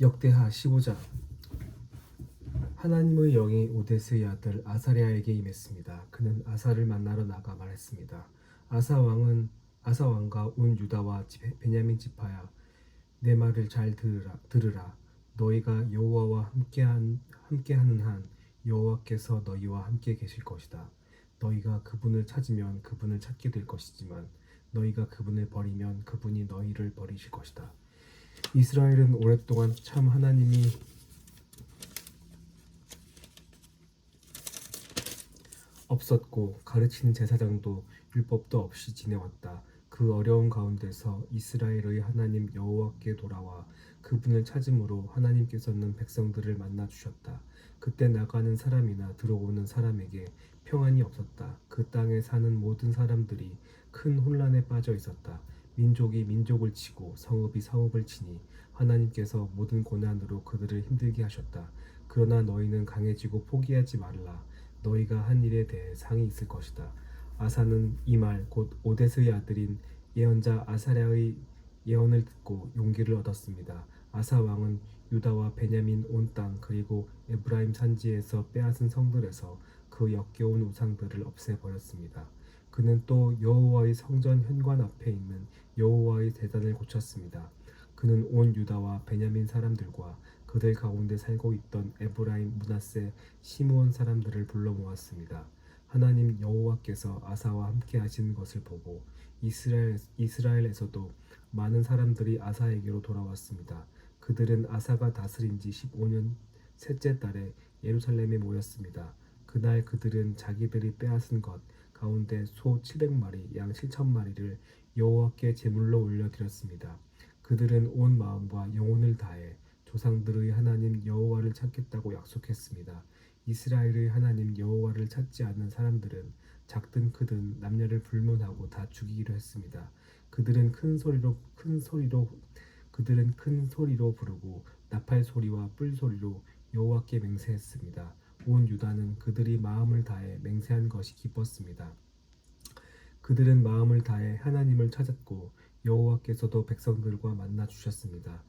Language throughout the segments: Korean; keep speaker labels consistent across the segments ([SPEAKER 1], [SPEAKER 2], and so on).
[SPEAKER 1] 역대하 15장. 하나님의 영이 오데스의 아들 아사랴에게 임했습니다. 그는 아사를 만나러 나가 말했습니다. 아사 왕과 온 유다와 베냐민 지파야, 내 말을 잘 들으라. 너희가 여호와와 함께하는 한 여호와께서 너희와 함께 계실 것이다. 너희가 그분을 찾으면 그분을 찾게 될 것이지만 너희가 그분을 버리면 그분이 너희를 버리실 것이다. 이스라엘은 오랫동안 참 하나님이 없었고 가르치는 제사장도 율법도 없이 지내왔다. 그 어려운 가운데서 이스라엘의 하나님 여호와께 돌아와 그분을 찾음으로 하나님께서는 백성들을 만나 주셨다. 그때 나가는 사람이나 들어오는 사람에게 평안이 없었다. 그 땅에 사는 모든 사람들이 큰 혼란에 빠져 있었다. 민족이 민족을 치고 성읍이 성읍을 치니 하나님께서 모든 고난으로 그들을 힘들게 하셨다. 그러나 너희는 강해지고 포기하지 말라. 너희가 한 일에 대해 상이 있을 것이다. 아사는 이 말 곧 오데스의 아들인 예언자 아사랴의 예언을 듣고 용기를 얻었습니다. 아사 왕은 유다와 베냐민 온 땅 그리고 에브라임 산지에서 빼앗은 성들에서 그 역겨운 우상들을 없애버렸습니다. 그는 또 여호와의 성전 현관 앞에 있는 여호와의 제단을 고쳤습니다. 그는 온 유다와 베냐민 사람들과 그들 가운데 살고 있던 에브라임, 므낫세, 시므온 사람들을 불러 모았습니다. 하나님 여호와께서 아사와 함께 하시는 것을 보고 이스라엘에서도 많은 사람들이 아사에게로 돌아왔습니다. 그들은 아사가 다스린 지 15년 셋째 달에 예루살렘에 모였습니다. 그날 그들은 자기들이 빼앗은 것 가운데 소 700마리, 양 7,000마리를 여호와께 제물로 올려드렸습니다. 그들은 온 마음과 영혼을 다해 조상들의 하나님 여호와를 찾겠다고 약속했습니다. 이스라엘의 하나님 여호와를 찾지 않는 사람들은 작든 크든 남녀를 불문하고 다 죽이기로 했습니다. 그들은 큰 소리로 부르고 나팔 소리와 뿔 소리로 여호와께 맹세했습니다. 온 유다는 그들이 마음을 다해 맹세한 것이 기뻤습니다. 그들은 마음을 다해 하나님을 찾았고 여호와께서도 백성들과 만나 주셨습니다.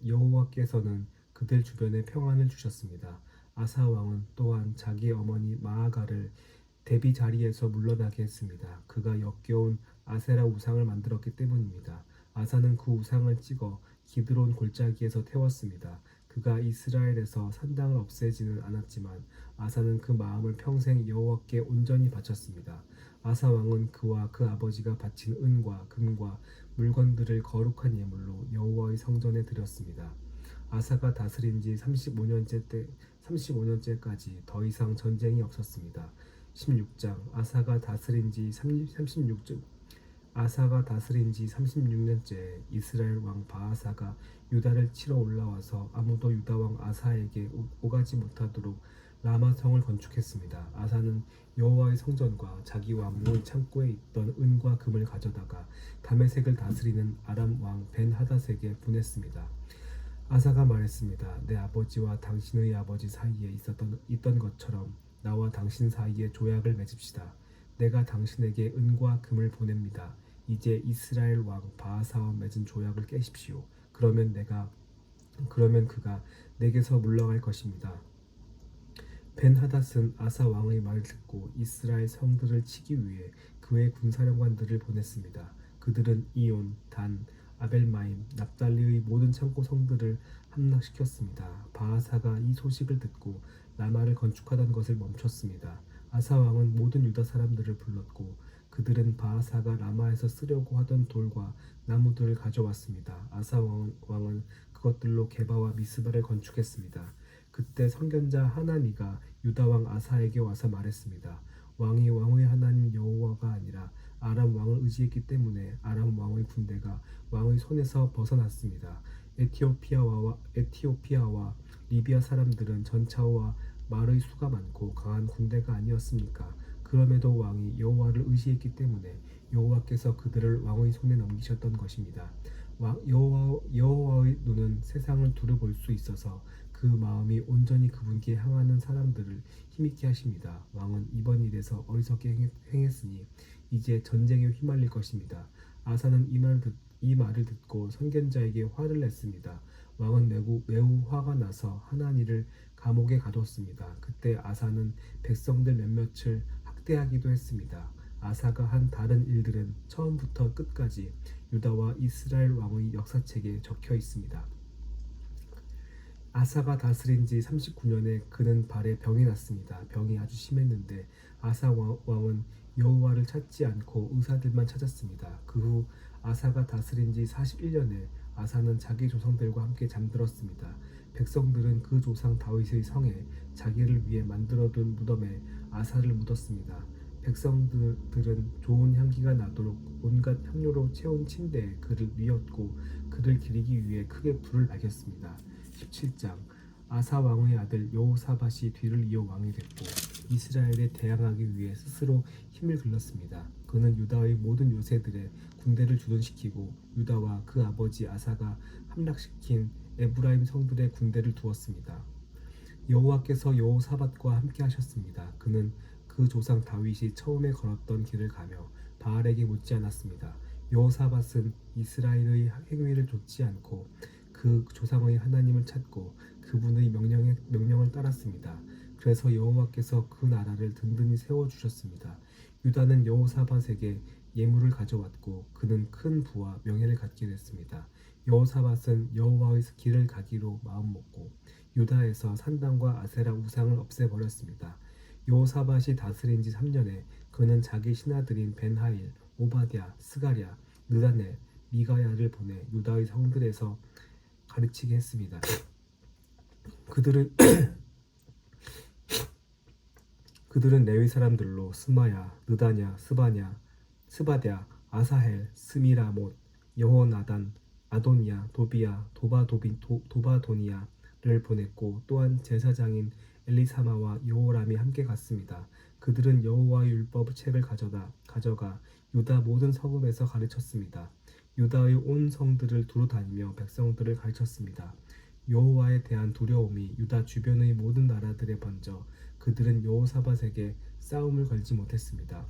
[SPEAKER 1] 여호와께서는 그들 주변에 평안을 주셨습니다. 아사 왕은 또한 자기 어머니 마아가를 대비 자리에서 물러나게 했습니다. 그가 역겨운 아세라 우상을 만들었기 때문입니다. 아사는 그 우상을 찍어 기드론 골짜기에서 태웠습니다. 그가 이스라엘에서 산당을 없애지는 않았지만 아사는 그 마음을 평생 여호와께 온전히 바쳤습니다. 아사 왕은 그와 그 아버지가 바친 은과 금과 물건들을 거룩한 예물로 여호와의 성전에 드렸습니다. 아사가 다스린 지 35년째까지 더 이상 전쟁이 없었습니다. 16장. 아사가 다스린 지 36년째 이스라엘 왕 바아사가 유다를 치러 올라와서 아무도 유다 왕 아사에게 오가지 못하도록 라마성을 건축했습니다. 아사는 여호와의 성전과 자기 왕궁의 창고에 있던 은과 금을 가져다가 다메섹을 다스리는 아람 왕 벤 하닷에게 보냈습니다. 아사가 말했습니다. 내 아버지와 당신의 아버지 사이에 있던 것처럼 나와 당신 사이에 조약을 맺읍시다. 내가 당신에게 은과 금을 보냅니다. 이제 이스라엘 왕 바아사와 맺은 조약을 깨십시오. 그러면 그가 내게서 물러갈 것입니다. 벤 하닷은 아사 왕의 말을 듣고 이스라엘 성들을 치기 위해 그의 군사령관들을 보냈습니다. 그들은 이온, 단, 아벨마임, 납달리의 모든 창고 성들을 함락시켰습니다. 바아사가 이 소식을 듣고 라마를 건축하던 것을 멈췄습니다. 아사 왕은 모든 유다 사람들을 불렀고 그들은 바아사가 라마에서 쓰려고 하던 돌과 나무들을 가져왔습니다. 아사 왕은 그것들로 게바와 미스바를 건축했습니다. 그때 선견자 하나니가 유다 왕 아사에게 와서 말했습니다. 왕이 왕의 하나님 여호와가 아니라 아람 왕을 의지했기 때문에 아람 왕의 군대가 왕의 손에서 벗어났습니다. 에티오피아와 리비아 사람들은 전차와 말의 수가 많고 강한 군대가 아니었습니까? 그럼에도 왕이 여호와를 의지했기 때문에 여호와께서 그들을 왕의 손에 넘기셨던 것입니다. 여호와의 눈은 세상을 두루 볼 수 있어서 그 마음이 온전히 그분께 향하는 사람들을 힘있게 하십니다. 왕은 이번 일에서 어리석게 행했으니 이제 전쟁에 휘말릴 것입니다. 아사는 이 말을 듣고 선견자에게 화를 냈습니다. 왕은 매우 화가 나서 하나니를 감옥에 가뒀습니다. 그때 아사는 백성들 몇몇을 학대하기도 했습니다. 아사가 한 다른 일들은 처음부터 끝까지 유다와 이스라엘 왕의 역사책에 적혀 있습니다. 아사가 다스린 지 39년에 그는 발에 병이 났습니다. 병이 아주 심했는데 아사 왕은 여호와를 찾지 않고 의사들만 찾았습니다. 그 후 아사가 다스린 지 41년에 아사는 자기 조상들과 함께 잠들었습니다. 백성들은 그 조상 다윗의 성에 자기를 위해 만들어둔 무덤에 아사를 묻었습니다. 백성들은 좋은 향기가 나도록 온갖 향료로 채운 침대에 그를 뉘었고 그를 기리기 위해 크게 불을 밝혔습니다. 17장 아사 왕의 아들 여호사밧이 뒤를 이어 왕이 됐고 이스라엘에 대항하기 위해 스스로 힘을 길렀습니다. 그는 유다의 모든 요새들의 군대를 주둔시키고 유다와 그 아버지 아사가 함락시킨 에브라임 성들의 군대를 두었습니다. 여호와께서 여호사밧과 함께 하셨습니다. 그는 그 조상 다윗이 처음에 걸었던 길을 가며 바알에게 묻지 않았습니다. 여호사밧은 이스라엘의 행위를 좇지 않고 그 조상의 하나님을 찾고 그분의 명령을 따랐습니다. 그래서 여호와께서 그 나라를 든든히 세워주셨습니다. 유다는 여호사밧에게 예물을 가져왔고 그는 큰 부와 명예를 갖게 됐습니다. 여호사밧은 여호와의 길을 가기로 마음먹고 유다에서 산당과 아세라 우상을 없애버렸습니다. 여호사밧이 다스린 지 3년에 그는 자기 신하들인 벤하일, 오바댜, 스가랴, 느다넬, 미가야를 보내 유다의 성들에서 가르치게 했습니다. 그들은 그들은 레위 사람들로 스마야, 느다냐, 스바랴, 아사헬, 스미라못, 여호나단, 아도니야, 도비야, 도바도니야를 보냈고 또한 제사장인 엘리사마와 여호람이 함께 갔습니다. 그들은 여호와의 율법 책을 가져가 유다 모든 성읍에서 가르쳤습니다. 유다의 온 성들을 두루 다니며 백성들을 가르쳤습니다. 여호와에 대한 두려움이 유다 주변의 모든 나라들에 번져 그들은 여호사밧에게 싸움을 걸지 못했습니다.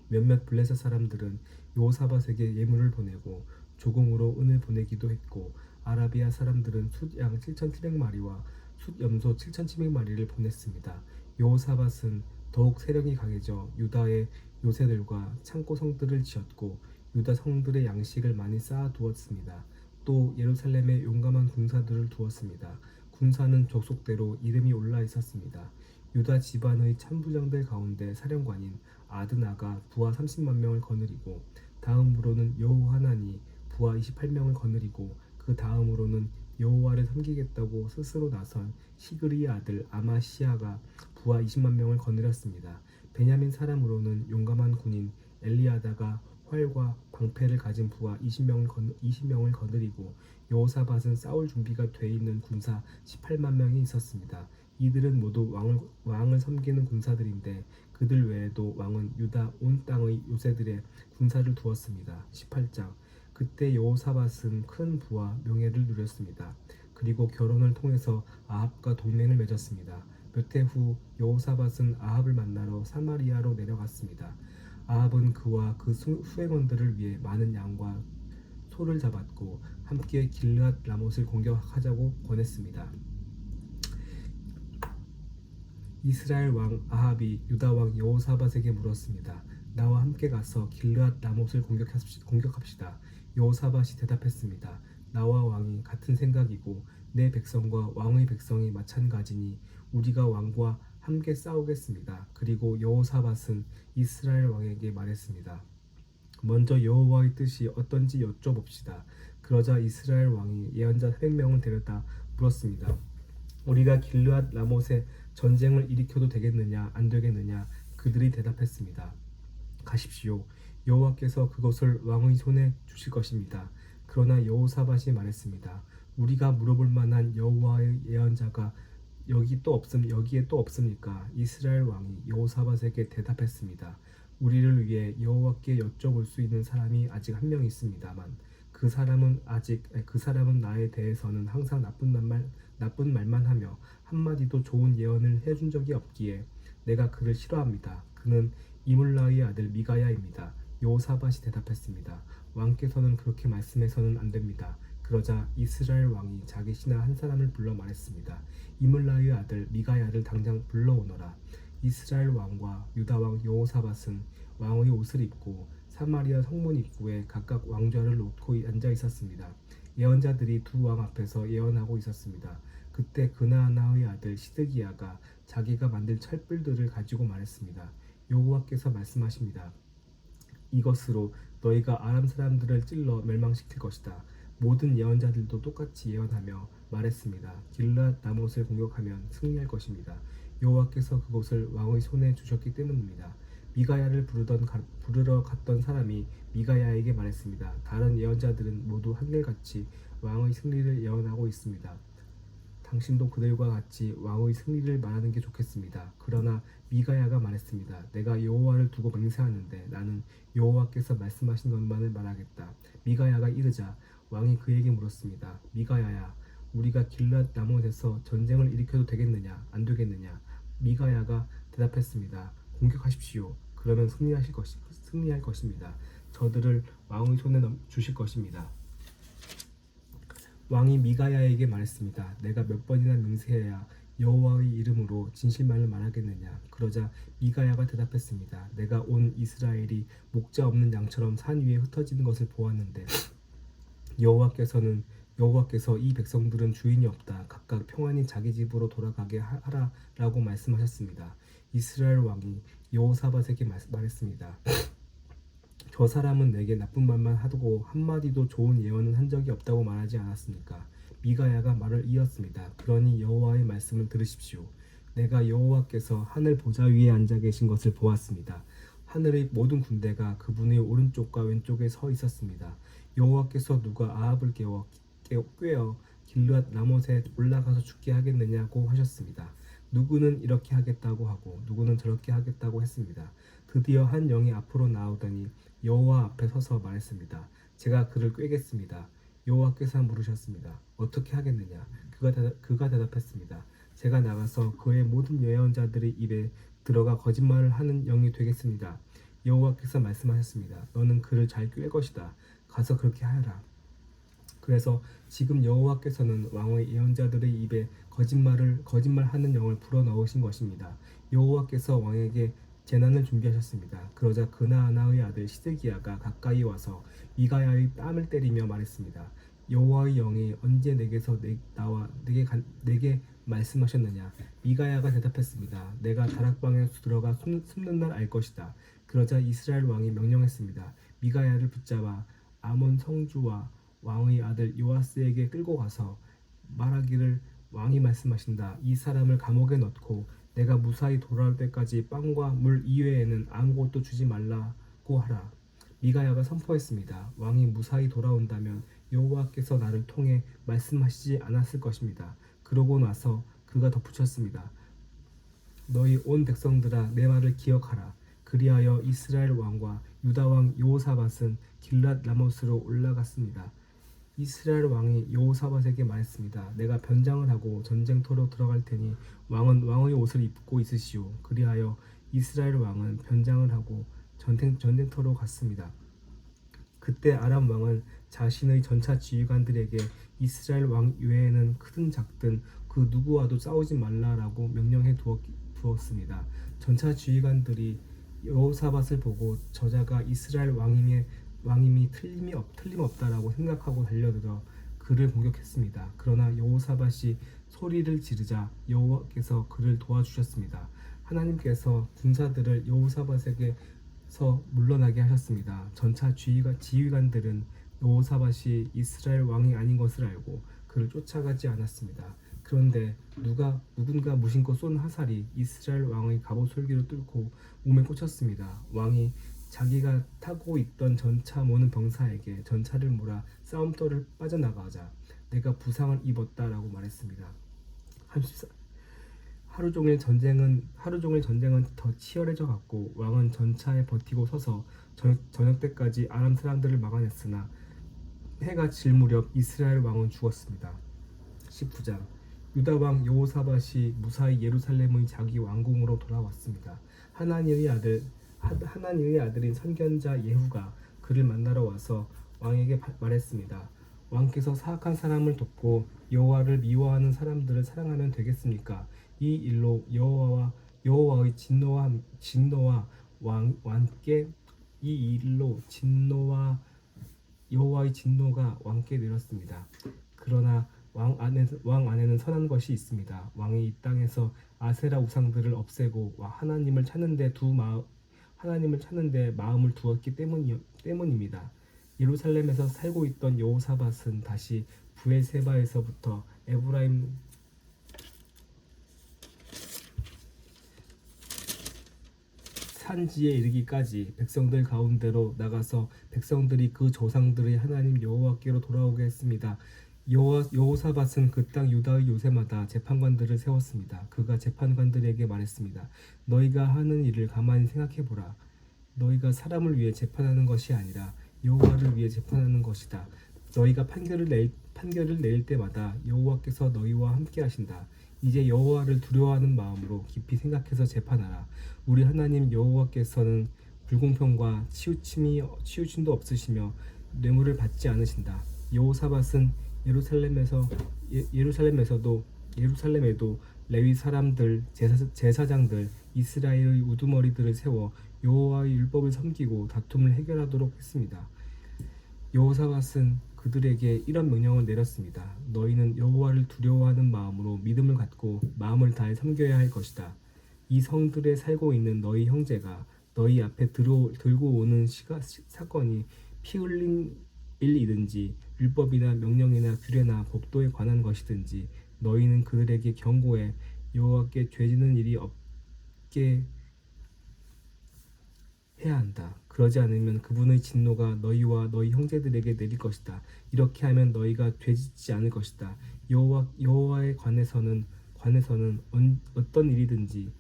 [SPEAKER 1] 몇몇 블레셋 사람들은 여호사밧에게 예물을 보내고 조공으로 은을 보내기도 했고 아라비아 사람들은 숫양 7,700마리와 숫염소 7,700마리를 보냈습니다. 여호사밧은 더욱 세력이 강해져 유다의 요새들과 창고 성들을 지었고 유다 성들의 양식을 많이 쌓아두었습니다. 또 예루살렘에 용감한 군사들을 두었습니다. 군사는 족속대로 이름이 올라 있었습니다. 유다 집안의 참부장들 가운데 사령관인 아드나가 부하 30만 명을 거느리고 다음으로는 여호하나니 부하 28명을 거느리고 그 다음으로는 여호와를 섬기겠다고 스스로 나선 시그리의 아들 아마시아가 부하 20만 명을 거느렸습니다. 베냐민 사람으로는 용감한 군인 엘리아다가 활과 광패를 가진 부하 20명을 거느리고 여호사밧은 싸울 준비가 돼 있는 군사 18만 명이 있었습니다. 이들은 모두 왕을 섬기는 군사들인데 그들 외에도 왕은 유다 온 땅의 요새들의 군사를 두었습니다. 18장 그때 여호사밧은 큰 부와 명예를 누렸습니다. 그리고 결혼을 통해서 아합과 동맹을 맺었습니다. 몇 해 후 여호사밧은 아합을 만나러 사마리아로 내려갔습니다. 아합은 그와 그 수행원들을 위해 많은 양과 소를 잡았고 함께 길르앗 라못을 공격하자고 권했습니다. 이스라엘 왕 아합이 유다 왕 여호사밧에게 물었습니다. 나와 함께 가서 길르앗 라못을 공격합시다. 여호사밧이 대답했습니다. 나와 왕이 같은 생각이고 내 백성과 왕의 백성이 마찬가지니 우리가 왕과 함께 싸우겠습니다. 그리고 여호사밧은 이스라엘 왕에게 말했습니다. 먼저 여호와의 뜻이 어떤지 여쭤봅시다. 그러자 이스라엘 왕이 예언자 400명을 데려다 물었습니다. 우리가 길르앗 라못에 전쟁을 일으켜도 되겠느냐 안 되겠느냐 그들이 대답했습니다. 가십시오. 여호와께서 그것을 왕의 손에 주실 것입니다. 그러나 여호사밧이 말했습니다. 우리가 물어볼 만한 여호와의 예언자가 여기에 또 없습니까? 이스라엘 왕이 여호사밧에게 대답했습니다. 우리를 위해 여호와께 여쭤볼 수 있는 사람이 아직 한 명 있습니다만 그 사람은 나에 대해서는 항상 나쁜 말만 하며 한마디도 좋은 예언을 해준 적이 없기에 내가 그를 싫어합니다. 그는 이물라의 아들 미가야입니다. 여호사밧이 대답했습니다. 왕께서는 그렇게 말씀해서는 안 됩니다. 그러자 이스라엘 왕이 자기 신하 한 사람을 불러 말했습니다. 이물라의 아들 미가야를 당장 불러오너라. 이스라엘 왕과 유다 왕 여호사밧은 왕의 옷을 입고 사마리아 성문 입구에 각각 왕좌를 놓고 앉아 있었습니다. 예언자들이 두 왕 앞에서 예언하고 있었습니다. 그때 그나아나의 아들 시드기야가 자기가 만든 철불들을 가지고 말했습니다. 여호와께서 말씀하십니다. 이것으로 너희가 아람 사람들을 찔러 멸망시킬 것이다. 모든 예언자들도 똑같이 예언하며 말했습니다. 길랏 라못을 공격하면 승리할 것입니다. 여호와께서 그곳을 왕의 손에 주셨기 때문입니다. 미가야를 부르러 갔던 사람이 미가야에게 말했습니다. 다른 예언자들은 모두 한결같이 왕의 승리를 예언하고 있습니다. 당신도 그들과 같이 왕의 승리를 말하는 게 좋겠습니다. 그러나 미가야가 말했습니다. 내가 여호와를 두고 맹세하는데 나는 여호와께서 말씀하신 것만을 말하겠다. 미가야가 이르자 왕이 그에게 물었습니다. 미가야야, 우리가 길랏 라못에서 전쟁을 일으켜도 되겠느냐, 안 되겠느냐? 미가야가 대답했습니다. 공격하십시오. 그러면 승리할 것입니다. 저들을 왕의 손에 주실 것입니다. 왕이 미가야에게 말했습니다. 내가 몇 번이나 맹세해야 여호와의 이름으로 진실만을 말하겠느냐. 그러자 미가야가 대답했습니다. 내가 온 이스라엘이 목자 없는 양처럼 산 위에 흩어지는 것을 보았는데 여호와께서 이 백성들은 주인이 없다. 각각 평안히 자기 집으로 돌아가게 하라라고 말씀하셨습니다. 이스라엘 왕이 여호사밧에게 말했습니다. 저 사람은 내게 나쁜 말만 하고 한마디도 좋은 예언은 한 적이 없다고 말하지 않았습니까? 미가야가 말을 이었습니다. 그러니 여호와의 말씀을 들으십시오. 내가 여호와께서 하늘 보좌 위에 앉아 계신 것을 보았습니다. 하늘의 모든 군대가 그분의 오른쪽과 왼쪽에 서 있었습니다. 여호와께서 누가 아합을 꿰어 길랏 라못에 올라가서 죽게 하겠느냐고 하셨습니다. 누구는 이렇게 하겠다고 하고 누구는 저렇게 하겠다고 했습니다. 드디어 한 영이 앞으로 나오더니 여호와 앞에 서서 말했습니다. 제가 그를 꿰겠습니다. 여호와께서 물으셨습니다. 어떻게 하겠느냐? 그가 대답했습니다. 제가 나가서 그의 모든 예언자들의 입에 들어가 거짓말을 하는 영이 되겠습니다. 여호와께서 말씀하셨습니다. 너는 그를 잘 꿰 것이다. 가서 그렇게 하여라. 그래서 지금 여호와께서는 왕의 예언자들의 입에 거짓말하는 영을 불어넣으신 것입니다. 여호와께서 왕에게 재난을 준비하셨습니다. 그러자 그나아나의 아들 시드기야가 가까이 와서 미가야의 뺨을 때리며 말했습니다. 여호와의 영이 언제 내게서 나와 내게 말씀하셨느냐? 미가야가 대답했습니다. 내가 다락방에 들어가 숨는 날 알 것이다. 그러자 이스라엘 왕이 명령했습니다. 미가야를 붙잡아 아몬 성주와 왕의 아들 요아스에게 끌고 가서 말하기를 왕이 말씀하신다. 이 사람을 감옥에 넣고 내가 무사히 돌아올 때까지 빵과 물 이외에는 아무것도 주지 말라고 하라. 미가야가 선포했습니다. 왕이 무사히 돌아온다면 여호와께서 나를 통해 말씀하시지 않았을 것입니다. 그러고 나서 그가 덧붙였습니다. 너희 온 백성들아 내 말을 기억하라. 그리하여 이스라엘 왕과 유다 왕 여호사밧은 길랏 라못으로 올라갔습니다. 이스라엘 왕이 여호사밧에게 말했습니다. 내가 변장을 하고 전쟁터로 들어갈 테니 왕은 왕의 옷을 입고 있으시오. 그리하여 이스라엘 왕은 변장을 하고 전쟁터로 갔습니다. 그때 아람 왕은 자신의 전차 지휘관들에게 이스라엘 왕 외에는 크든 작든 그 누구와도 싸우지 말라라고 명령해 두었습니다. 전차 지휘관들이 여호사밧을 보고 저자가 이스라엘 왕임이 틀림없다라고 생각하고 달려들어 그를 공격했습니다. 그러나 여호사밧이 소리를 지르자 여호와께서 그를 도와주셨습니다. 하나님께서 군사들을 여호사밧에게서 물러나게 하셨습니다. 전차 지휘관들은 여호사밧이 이스라엘 왕이 아닌 것을 알고 그를 쫓아가지 않았습니다. 그런데 누군가 무심코 쏜 화살이 이스라엘 왕의 갑옷 솔기를 뚫고 몸에 꽂혔습니다. 왕이 자기가 타고 있던 전차 모는 병사에게 전차를 몰아 싸움터를 빠져나가자 내가 부상을 입었다라고 말했습니다. 하루 종일 전쟁은 더 치열해져 갔고 왕은 전차에 버티고 서서 저녁 때까지 아람 사람들을 막아냈으나 해가 질 무렵 이스라엘 왕은 죽었습니다. 19장 유다 왕 여호사밧이 무사히 예루살렘의 자기 왕궁으로 돌아왔습니다. 하나니의 아들 하나님의 아들인 선견자 예후가 그를 만나러 와서 왕에게 말했습니다. 왕께서 사악한 사람을 돕고 여호와를 미워하는 사람들을 사랑하면 되겠습니까? 이 일로 여호와의 진노와 왕께 이 일로 여호와의 진노가 왕께 내렸습니다. 그러나 왕 안에는 선한 것이 있습니다. 왕이 이 땅에서 아세라 우상들을 없애고 하나님을 찾는데 마음을 두었기 때문입니다. 예루살렘에서 살고 있던 여호사밧은 다시 브엘세바에서부터 에브라임 산지에 이르기까지 백성들 가운데로 나가서 백성들이 그 조상들의 하나님 여호와께로 돌아오게 했습니다. 여호사밧은 그 땅 유다의 요새마다 재판관들을 세웠습니다. 그가 재판관들에게 말했습니다. 너희가 하는 일을 가만히 생각해 보라. 너희가 사람을 위해 재판하는 것이 아니라 여호와를 위해 재판하는 것이다. 너희가 판결을 내릴 때마다 여호와께서 너희와 함께 하신다. 이제 여호와를 두려워하는 마음으로 깊이 생각해서 재판하라. 우리 하나님 여호와께서는 불공평과 치우침도 없으시며 뇌물을 받지 않으신다. 여호사밧은 예루살렘에도 레위 사람들, 제사장들, 이스라엘의 우두머리들을 세워 여호와의 율법을 섬기고 다툼을 해결하도록 했습니다. 여호사밧은 그들에게 이런 명령을 내렸습니다. 너희는 여호와를 두려워하는 마음으로 믿음을 갖고 마음을 다해 섬겨야 할 것이다. 이 성들에 살고 있는 너희 형제가 너희 앞에 들고 오는 사건이 피 흘린 일이든지 율법이나 명령이나 규례나 법도에 관한 것이든지 너희는 그들에게 경고해 여호와께 죄지는 일이 없게 해야 한다. 그러지 않으면 그분의 진노가 너희와 너희 형제들에게 내릴 것이다. 이렇게 하면 너희가 죄짓지 않을 것이다. 여호와에 관해서는 어떤 일이든지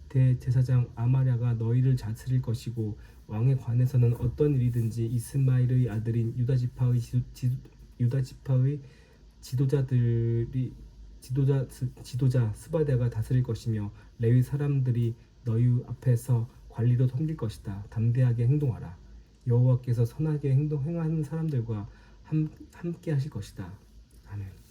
[SPEAKER 1] 대제사장 아마랴가 너희를 다스릴 것이고 왕에 관해서는 어떤 일이든지 이스마엘의 아들인 유다 지파의 지도자 스바데가 다스릴 것이며 레위 사람들이 너희 앞에서 관리로 섬길 것이다. 담대하게 행동하라. 여호와께서 선하게 행하는 사람들과 함께 하실 것이다. 아멘.